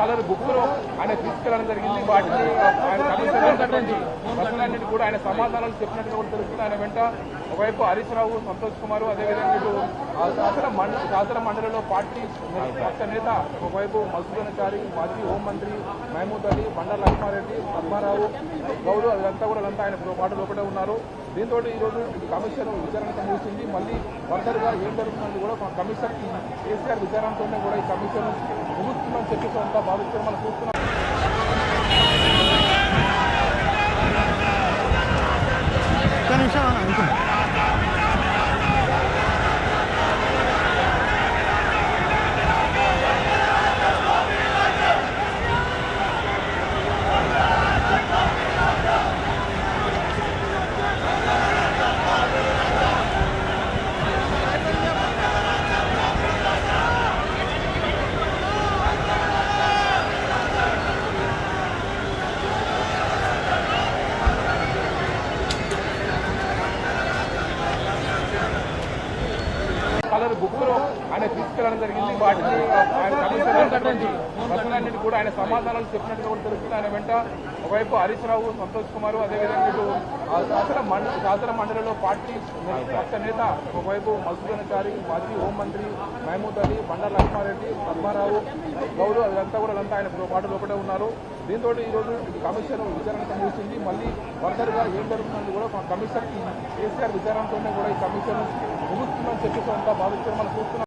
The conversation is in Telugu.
కలర్ బుక్లో ఆయన తీసుకెళ్ళడం జరిగింది. వాటిని ఆయన కమిషన్ ప్రశ్నలన్నింటి కూడా ఆయన సమాధానాలు చెప్పినట్టుగా కూడా తెలుస్తుంది. ఆయన వెంట ఒకవైపు హరీష్ రావు, సంతోష్ కుమార్, అదేవిధంగా ఇటు శాసన మండలిలో పార్టీ పక్ష నేత ఒకవైపు మధుసూదనాచారి, మాజీ హోంమంత్రి మహమూద్ అలీ, బండారు లక్ష్మారెడ్డి, పద్మారావు గౌడ్ అదంతా కూడా ఆయన పాటు లోపలే ఉన్నారు. దీంతో ఈరోజు కమిషన్ విచారణకు ముగిసింది. మళ్ళీ ఫర్దర్గా ఏం జరుగుతుందని కూడా కమిషన్ కేసీఆర్ విచారణతోనే కూడా ఈ కమిషన్ ముగుస్తుందని చెప్పేసి అంతా భావిస్తే మనం చూస్తున్నాం. కలర్ బుక్లో ఆయన తీసుకెళ్ళడం జరిగింది. వాటిని ఆయన కమిషన్ ప్రశ్నలన్నింటి కూడా ఆయన సమాధానాలు చెప్పినట్టుగా కూడా తెలుస్తుంది. ఆయన వెంట ఒకవైపు హరీష్ రావు, సంతోష్ కుమార్, అదేవిధంగా ఇటు శాసన మండలిలో పార్టీ పక్ష నేత ఒకవైపు మధుసూదనాచారి, మాజీ హోంమంత్రి మహమూద్ అలీ, బండారు లక్ష్మారెడ్డి, పద్మారావు గౌడ్ అదంతా కూడా ఆయన పాటు లోపలే ఉన్నారు. దీంతో ఈరోజు కమిషన్ విచారణకు ముగిసింది. మళ్ళీ ఫర్దర్గా ఏం జరుగుతుందని కూడా కమిషన్ కేసీఆర్ విచారణతోనే కూడా ఈ కమిషన్ ముగుస్తుందని చెప్పేసి అంతా భావిస్తే మనం చూస్తున్నాం.